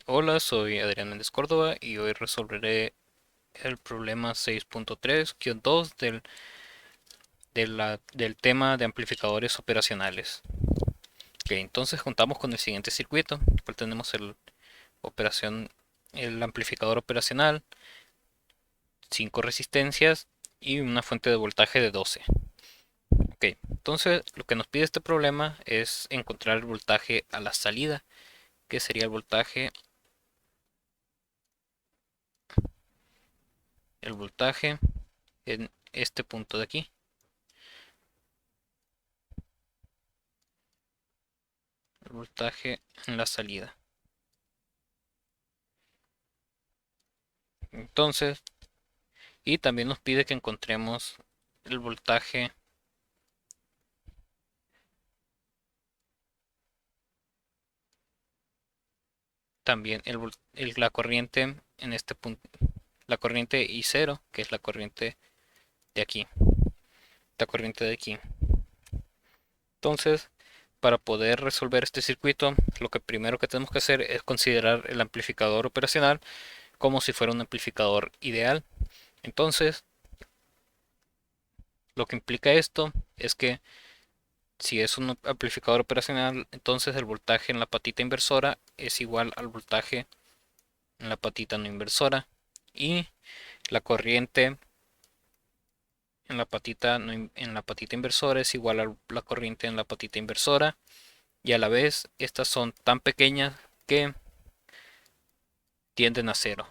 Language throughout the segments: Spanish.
Hola, soy Adrián Méndez Córdoba y hoy resolveré el problema 6.3-2 del tema de amplificadores operacionales. Ok, entonces contamos con el siguiente circuito, en el cual tenemos el amplificador operacional, 5 resistencias y una fuente de voltaje de 12. Ok, entonces lo que nos pide este problema es encontrar el voltaje a la salida, que sería el voltaje en este punto de aquí. El voltaje en la salida. Entonces, y también nos pide que encontremos el voltaje, también la corriente en este punto, la corriente I0, que es la corriente de aquí, la corriente de aquí. Entonces, para poder resolver este circuito, lo que primero que tenemos que hacer es considerar el amplificador operacional como si fuera un amplificador ideal. Entonces, lo que implica esto es que si es un amplificador operacional, entonces el voltaje en la patita inversora es igual al voltaje en la patita no inversora y la corriente en la patita inversora es igual a la corriente en la patita inversora, y a la vez estas son tan pequeñas que tienden a cero.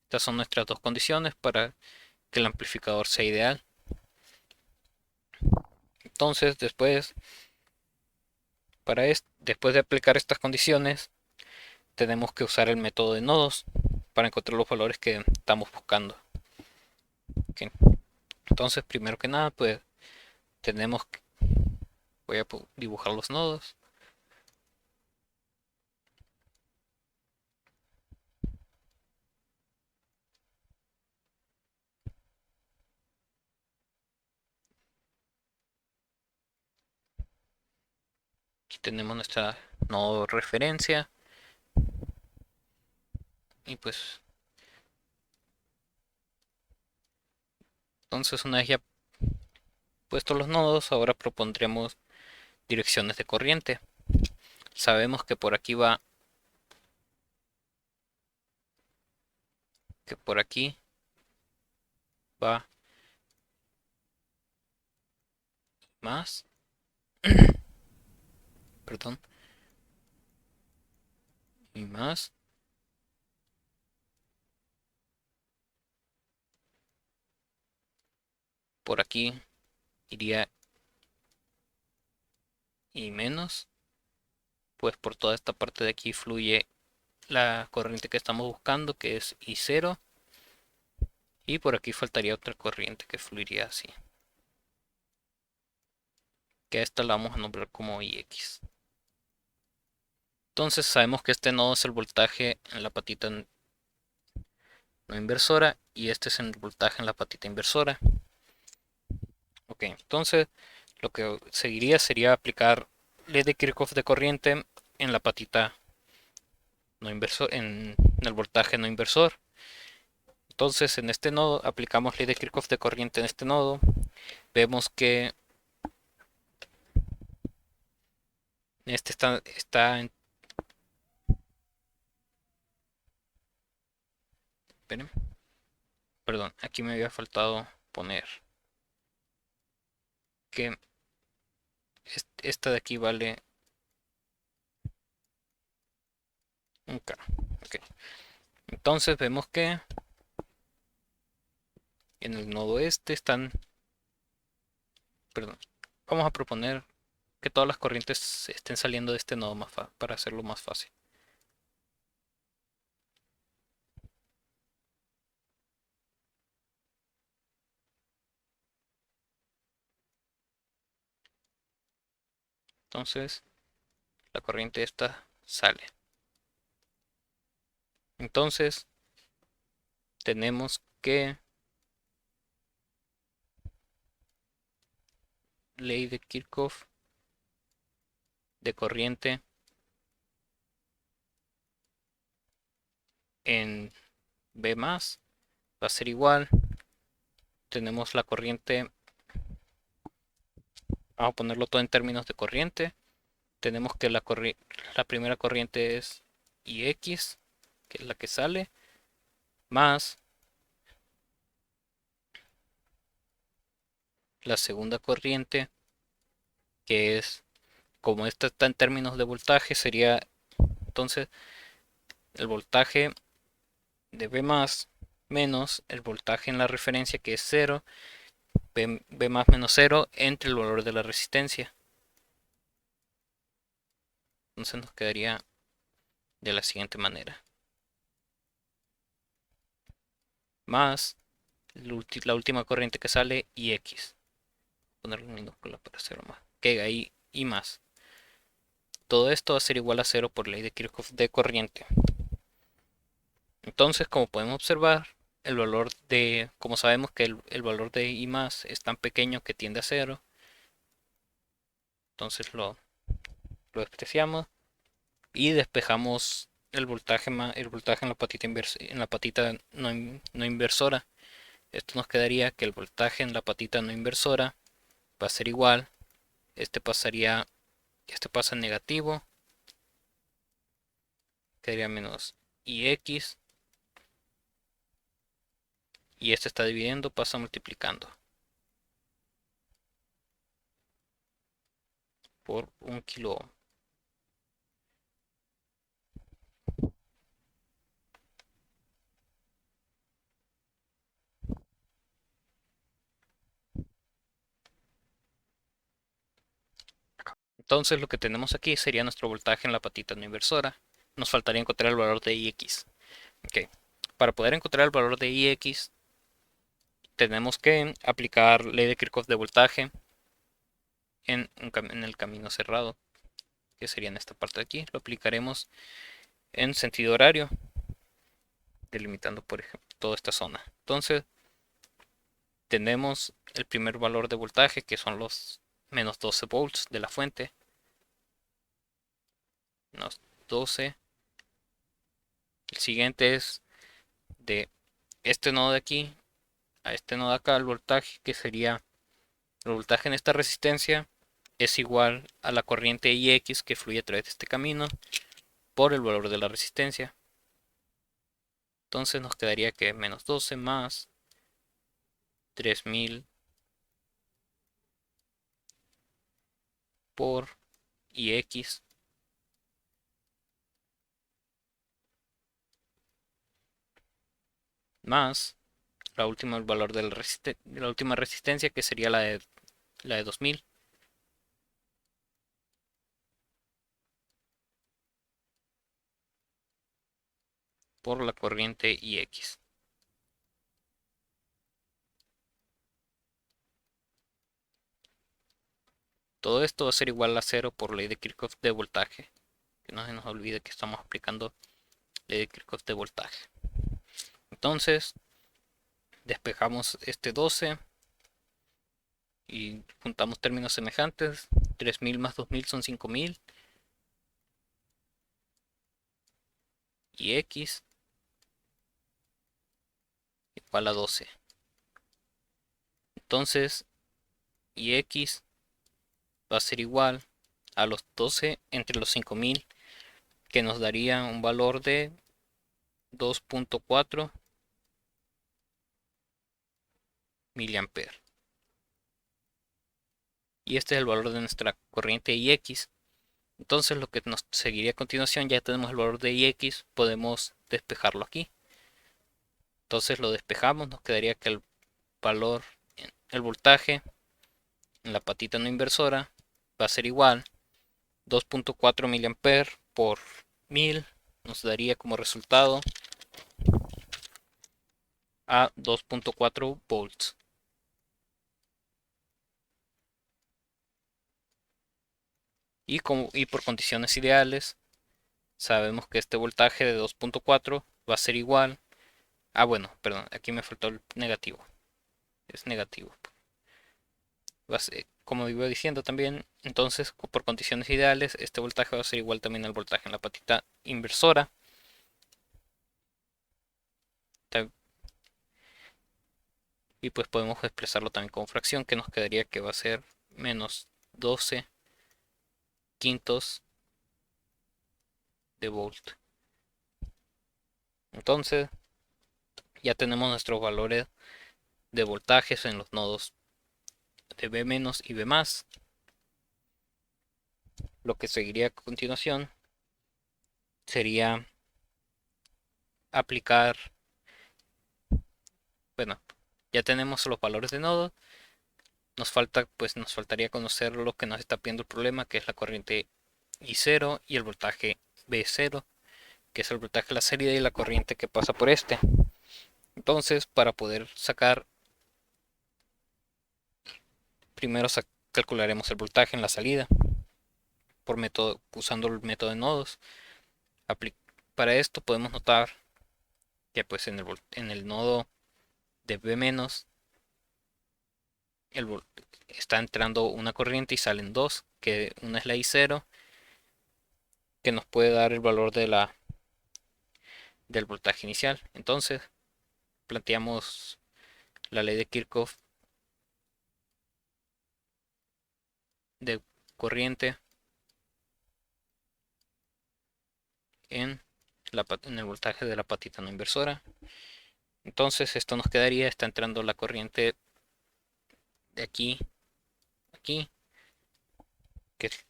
Estas son nuestras dos condiciones para que el amplificador sea ideal. Entonces, después de aplicar estas condiciones, tenemos que usar el método de nodos para encontrar los valores que estamos buscando. Ok, entonces, primero que nada, pues tenemos que, voy a dibujar los nodos. Aquí tenemos nuestra nodo referencia y pues entonces una vez ya puestos los nodos, ahora propondremos direcciones de corriente. Sabemos que por aquí va más, perdón, y más. Por aquí iría y menos, pues por toda esta parte de aquí fluye la corriente que estamos buscando, que es I0, y por aquí faltaría otra corriente que fluiría así, que a esta la vamos a nombrar como IX. Entonces sabemos que este nodo es el voltaje en la patita no inversora y este es el voltaje en la patita inversora. Ok, entonces lo que seguiría sería aplicar ley de Kirchhoff de corriente en la patita no inversor, en el voltaje no inversor. Entonces en este nodo aplicamos ley de Kirchhoff de corriente en este nodo. Vemos que este esperen, perdón, aquí me había faltado poner que esta de aquí vale un K. Ok, entonces vemos que en el nodo este perdón, vamos a proponer que todas las corrientes estén saliendo de este nodo para hacerlo más fácil. Entonces la corriente esta sale. Entonces tenemos que ley de Kirchhoff de corriente en B más va a ser igual. Tenemos la corriente, vamos a ponerlo todo en términos de corriente. Tenemos que la primera corriente es IX, que es la que sale, más la segunda corriente, que es, como esta está en términos de voltaje, sería entonces el voltaje de B más menos el voltaje en la referencia, que es 0, B más menos 0 entre el valor de la resistencia. Entonces nos quedaría de la siguiente manera. Más la última corriente que sale, IX. Ponerlo en minúscula para hacerlo más. Que ahí y más. Todo esto va a ser igual a 0 por ley de Kirchhoff de corriente. Entonces, como podemos observar, el valor de, como sabemos que el valor de I más es tan pequeño que tiende a 0, entonces lo despreciamos y despejamos el voltaje en la patita en la patita no inversora. Esto nos quedaría que el voltaje en la patita no inversora va a ser igual. Este pasa en negativo, quedaría menos IX, y este está dividiendo, pasa multiplicando por 1 kilo ohm. Entonces lo que tenemos aquí sería nuestro voltaje en la patita no inversora. Nos faltaría encontrar el valor de IX. Okay. Para poder encontrar el valor de IX tenemos que aplicar ley de Kirchhoff de voltaje en el camino cerrado, que sería en esta parte de aquí. Lo aplicaremos en sentido horario, delimitando por ejemplo toda esta zona. Entonces tenemos el primer valor de voltaje, que son los menos 12 volts de la fuente. Menos 12. El siguiente es de este nodo de aquí a este nodo de acá. El voltaje, que sería el voltaje en esta resistencia, es igual a la corriente IX que fluye a través de este camino por el valor de la resistencia. Entonces nos quedaría que menos 12 más 3000 por IX más el valor de la última resistencia, que sería la de 2000, por la corriente IX. Todo esto va a ser igual a 0 por ley de Kirchhoff de voltaje. Que no se nos olvide que estamos aplicando ley de Kirchhoff de voltaje. Entonces despejamos este 12 y juntamos términos semejantes. 3000 más 2000 son 5000. Y X igual a 12. Entonces, y X va a ser igual a los 12 entre los 5000, que nos daría un valor de 2.4 miliamperes. Y este es el valor de nuestra corriente IX. Entonces lo que nos seguiría a continuación, ya tenemos el valor de IX, podemos despejarlo aquí. Entonces lo despejamos, nos quedaría que el voltaje en la patita no inversora va a ser igual 2.4 miliamperes por 1000, nos daría como resultado a 2.4 volts. Y por condiciones ideales, sabemos que este voltaje de 2.4 va a ser igual. Bueno, perdón, aquí me faltó el negativo. Es negativo. Como iba diciendo también, entonces por condiciones ideales, este voltaje va a ser igual también al voltaje en la patita inversora. Y pues podemos expresarlo también como fracción, que nos quedaría que va a ser menos 12 quintos de volt. Entonces ya tenemos nuestros valores de voltajes en los nodos de B- y B+. Lo que seguiría a continuación sería aplicar, bueno, ya tenemos los valores de nodo, nos faltaría conocer lo que nos está pidiendo el problema, que es la corriente I0 y el voltaje B0, que es el voltaje de la salida y la corriente que pasa por este. Entonces, para poder sacar, primero calcularemos el voltaje en la salida por método, usando el método de nodos. Para esto podemos notar que pues en el nodo de B- está entrando una corriente y salen dos, que una es la I0, que nos puede dar el valor del voltaje inicial. Entonces, planteamos la ley de Kirchhoff de corriente en, en el voltaje de la patita no inversora. Entonces, esto nos quedaría, está entrando la corriente de aquí, aquí, que es,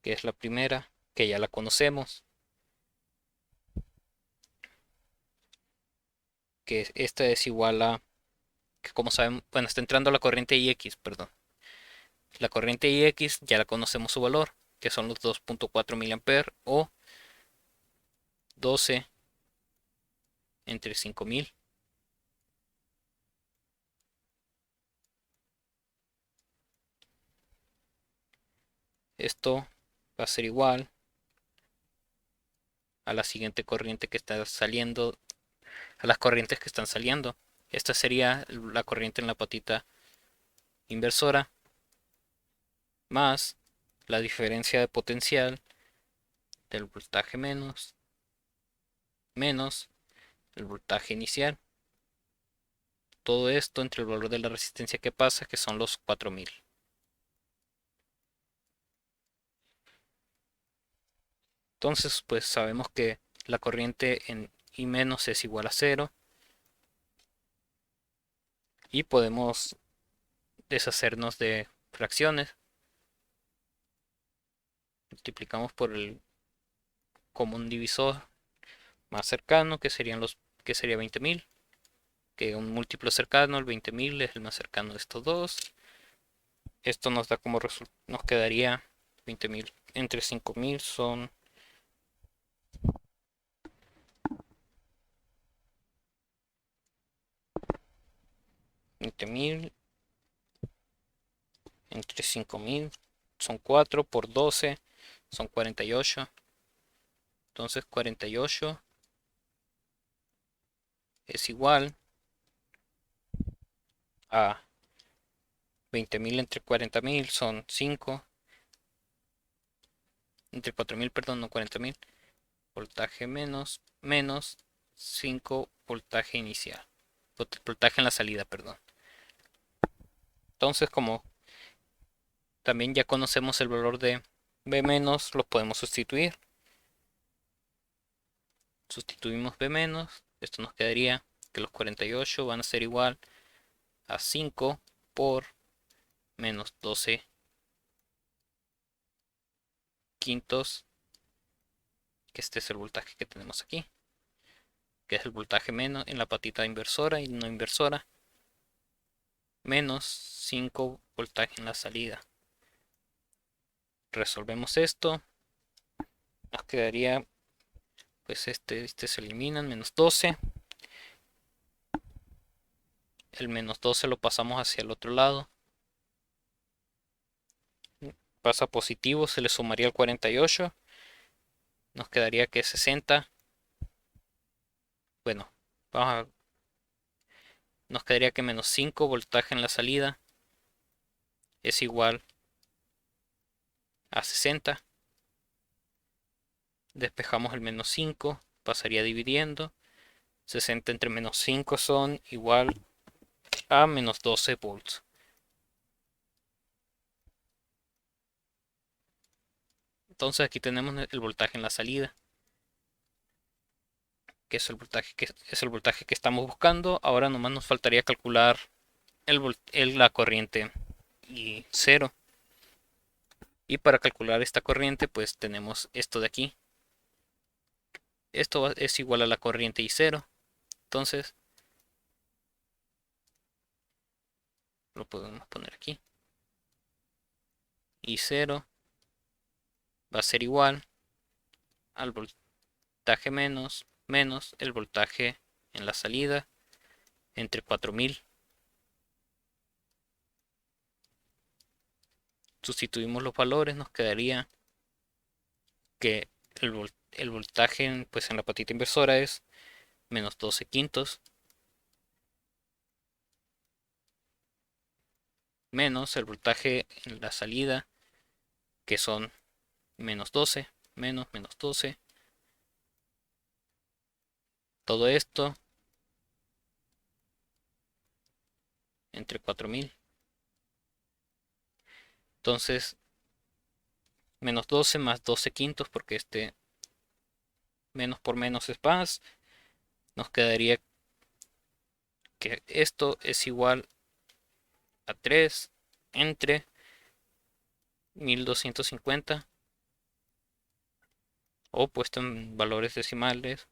que es la primera, que ya la conocemos, que esta es igual a, que como saben, bueno, está entrando la corriente IX, perdón. La corriente IX ya la conocemos su valor, que son los 2.4 mA o 12 entre 5000. Esto va a ser igual a la siguiente corriente que está saliendo, a las corrientes que están saliendo. Esta sería la corriente en la patita inversora más la diferencia de potencial del voltaje menos el voltaje inicial. Todo esto entre el valor de la resistencia que pasa, que son los 4000. Entonces, pues sabemos que la corriente en I- es igual a 0 y podemos deshacernos de fracciones. Multiplicamos por el común divisor más cercano, que sería 20.000, que un múltiplo cercano, el 20.000 es el más cercano de estos dos. Esto nos da como resultado, nos quedaría 20.000 entre 5.000 son 20.000 entre 5.000 son 4 por 12 son 48. Entonces 48 es igual a 20.000 entre 40.000 son 5, entre 4.000, perdón, no 40.000, voltaje menos 5 voltaje inicial, voltaje en la salida, perdón. Entonces, como también ya conocemos el valor de B menos, lo podemos sustituir. Sustituimos B menos, esto nos quedaría que los 48 van a ser igual a 5 por menos 12 quintos, que este es el voltaje que tenemos aquí, que es el voltaje menos en la patita inversora y no inversora, menos 5 voltaje en la salida. Resolvemos esto, nos quedaría, pues este se eliminan, menos 12. El menos 12 lo pasamos hacia el otro lado, pasa positivo, se le sumaría el 48, nos quedaría que 60. Bueno, vamos a, nos quedaría que menos 5 voltaje en la salida es igual a 60. Despejamos el menos 5, pasaría dividiendo. 60 entre menos 5 son igual a menos 12 volts. Entonces aquí tenemos el voltaje en la salida, que es el voltaje que estamos buscando. Ahora nomás nos faltaría calcular la corriente y cero. Y para calcular esta corriente, pues tenemos esto de aquí. Esto es igual a la corriente y cero. Entonces lo podemos poner aquí. Y cero va a ser igual al voltaje menos el voltaje en la salida entre 4000. Sustituimos los valores, nos quedaría que el voltaje pues en la patita inversora es menos 12 quintos menos el voltaje en la salida, que son menos 12 menos 12. Todo esto entre 4000. Entonces menos 12 más 12 quintos, porque este menos por menos es más, nos quedaría que esto es igual a 3 entre 1250, o puesto en valores decimales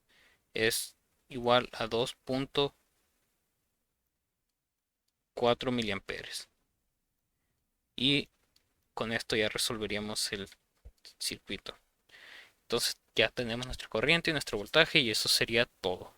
es igual a 2.4 miliamperes. Y con esto ya resolveríamos el circuito. Entonces ya tenemos nuestra corriente y nuestro voltaje, y eso sería todo.